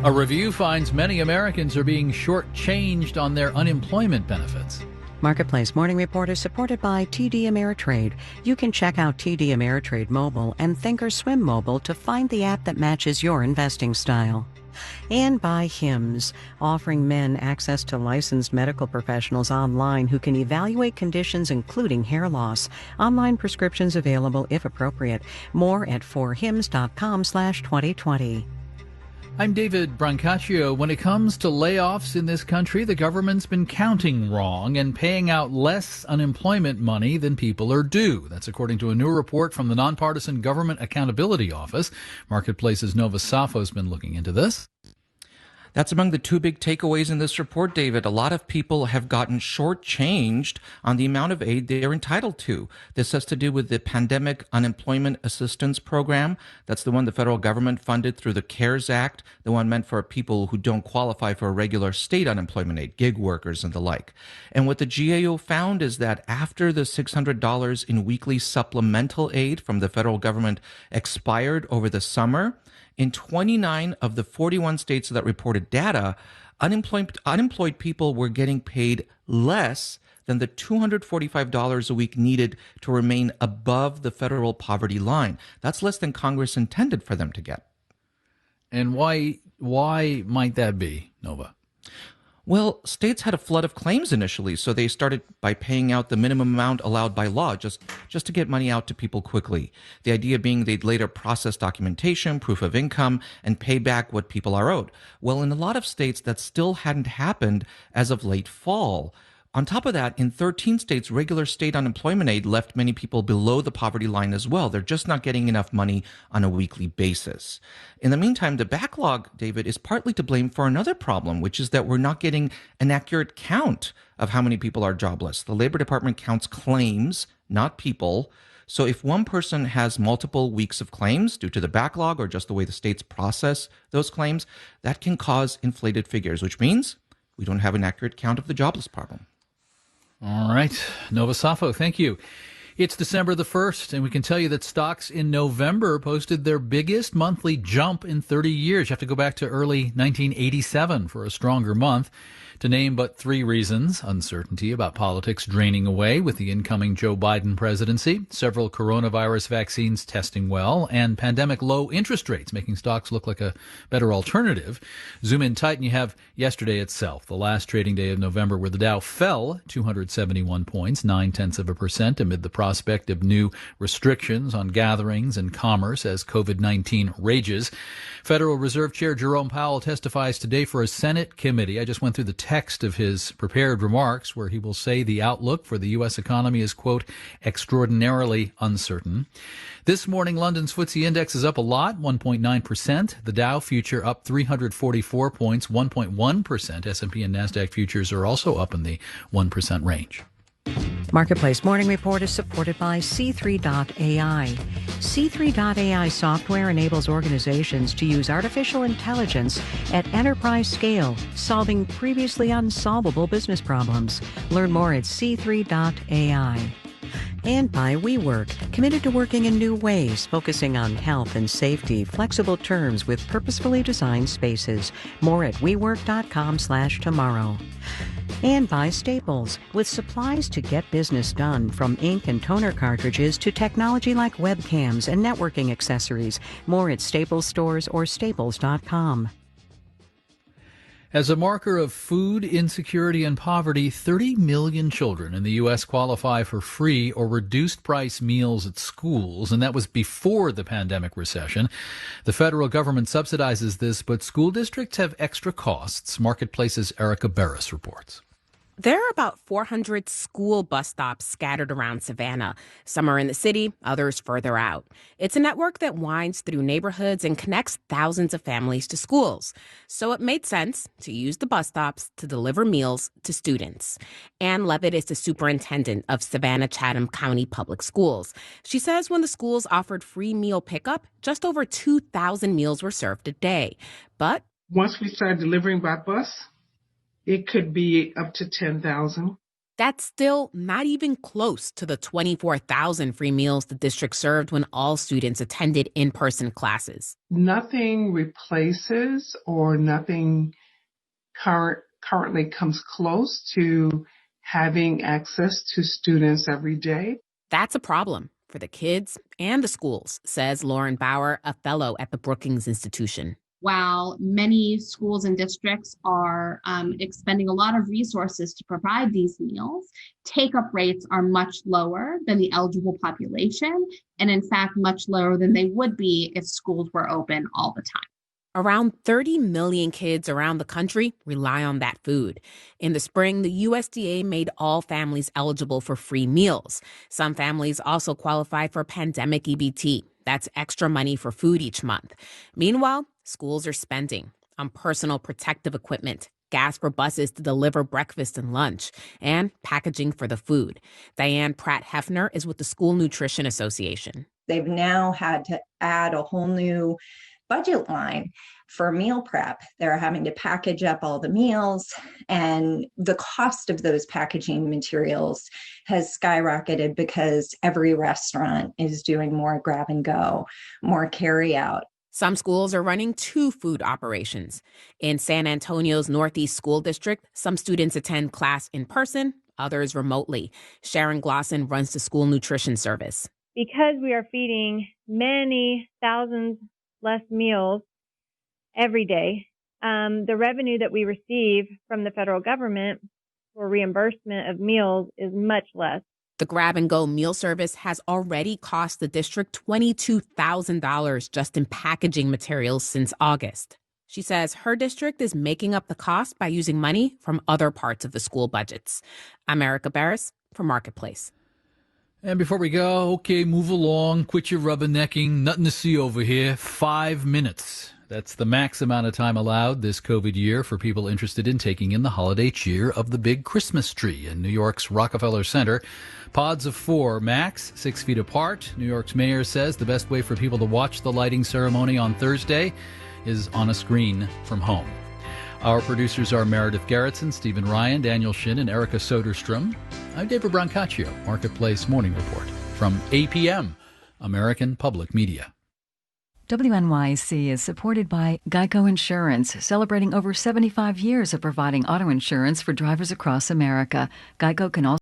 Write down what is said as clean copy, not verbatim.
A review finds many Americans are being shortchanged on their unemployment benefits. Marketplace Morning Report is supported by TD Ameritrade. You can check out TD Ameritrade Mobile and Thinkorswim Mobile to find the app that matches your investing style. And by HIMSS, offering men access to licensed medical professionals online who can evaluate conditions including hair loss. Online prescriptions available if appropriate. More at forhims.com/2020. I'm David Brancaccio. When it comes to layoffs in this country, the government's been counting wrong and paying out less unemployment money than people are due. That's according to a new report from the Nonpartisan Government Accountability Office. Marketplace's Nova Safo's been looking into this. That's among the two big takeaways in this report, David. A lot of people have gotten shortchanged on the amount of aid they are entitled to. This has to do with the Pandemic Unemployment Assistance Program. That's the one the federal government funded through the CARES Act, the one meant for people who don't qualify for a regular state unemployment aid, gig workers and the like. And what the GAO found is that after the $600 in weekly supplemental aid from the federal government expired over the summer, in 29 of the 41 states that reported data, unemployed people were getting paid less than the $245 a week needed to remain above the federal poverty line. That's less than Congress intended for them to get. And why might that be, Nova? Well, states had a flood of claims initially, so they started by paying out the minimum amount allowed by law just to get money out to people quickly. The idea being they'd later process documentation, proof of income, and pay back what people are owed. Well, in a lot of states, that still hadn't happened as of late fall. On top of that, in 13 states, regular state unemployment aid left many people below the poverty line as well. They're just not getting enough money on a weekly basis. In the meantime, the backlog, David, is partly to blame for another problem, which is that we're not getting an accurate count of how many people are jobless. The Labor Department counts claims, not people. So if one person has multiple weeks of claims due to the backlog or just the way the states process those claims, that can cause inflated figures, which means we don't have an accurate count of the jobless problem. All right. Nova Safo, thank you. It's December the 1st, and we can tell you that stocks in November posted their biggest monthly jump in 30 years. You have to go back to early 1987 for a stronger month. To name but three reasons: uncertainty about politics draining away with the incoming Joe Biden presidency, several coronavirus vaccines testing well, and pandemic low interest rates making stocks look like a better alternative. Zoom in tight and you have yesterday itself, the last trading day of November, where the Dow fell 271 points, 0.9%, amid the prospect of new restrictions on gatherings and commerce as COVID-19 rages. Federal Reserve Chair Jerome Powell testifies today for a Senate committee. I just went through the text of his prepared remarks where he will say the outlook for the U.S. economy is, quote, extraordinarily uncertain. This morning, London's FTSE index is up a lot, 1.9%. The Dow future up 344 points, 1.1%. S&P and NASDAQ futures are also up in the 1% range. Marketplace Morning Report is supported by C3.ai. C3.ai software enables organizations to use artificial intelligence at enterprise scale, solving previously unsolvable business problems. Learn more at C3.ai. And by WeWork, committed to working in new ways, focusing on health and safety, flexible terms with purposefully designed spaces. More at WeWork.com/tomorrow. And by Staples, with supplies to get business done, from ink and toner cartridges to technology like webcams and networking accessories. More at Staples stores or staples.com. As a marker of food insecurity and poverty, 30 million children in the U.S. qualify for free or reduced price meals at schools, and that was before the pandemic recession. The federal government subsidizes this, but school districts have extra costs. Marketplace's Erica Barris reports. There are about 400 school bus stops scattered around Savannah. Some are in the city, others further out. It's a network that winds through neighborhoods and connects thousands of families to schools. So it made sense to use the bus stops to deliver meals to students. Ann Levitt is the superintendent of Savannah-Chatham County Public Schools. She says when the schools offered free meal pickup, just over 2,000 meals were served a day. But once we started delivering by bus, it could be up to 10,000. That's still not even close to the 24,000 free meals the district served when all students attended in-person classes. Nothing replaces or nothing currently comes close to having access to students every day. That's a problem for the kids and the schools, says Lauren Bauer, a fellow at the Brookings Institution. While many schools and districts are expending a lot of resources to provide these meals, take-up rates are much lower than the eligible population, and in fact, much lower than they would be if schools were open all the time. Around 30 million kids around the country rely on that food. In the spring, the USDA made all families eligible for free meals. Some families also qualify for pandemic EBT. That's extra money for food each month. Meanwhile, schools are spending on personal protective equipment, gas for buses to deliver breakfast and lunch, and packaging for the food. Diane Pratt-Hefner is with the School Nutrition Association. They've now had to add a whole new budget line for meal prep. They're having to package up all the meals, and the cost of those packaging materials has skyrocketed because every restaurant is doing more grab and go, more carry out. Some schools are running 2 food operations. In San Antonio's Northeast School District, some students attend class in person, others remotely. Sharon Glosson runs the school nutrition service. Because we are feeding many thousands less meals every day, the revenue that we receive from the federal government for reimbursement of meals is much less. The grab-and-go meal service has already cost the district $22,000 just in packaging materials since August. She says her district is making up the cost by using money from other parts of the school budgets. I'm Erica Barris for Marketplace. And before we go, okay, move along, quit your rubbernecking, nothing to see over here. 5 minutes. That's the max amount of time allowed this COVID year for people interested in taking in the holiday cheer of the big Christmas tree in New York's Rockefeller Center. Pods of 4 max, 6 feet apart. New York's mayor says the best way for people to watch the lighting ceremony on Thursday is on a screen from home. Our producers are Meredith Gerritsen, Stephen Ryan, Daniel Shin, and Erica Soderstrom. I'm David Brancaccio, Marketplace Morning Report from APM, American Public Media. WNYC is supported by Geico Insurance, celebrating over 75 years of providing auto insurance for drivers across America. Geico can also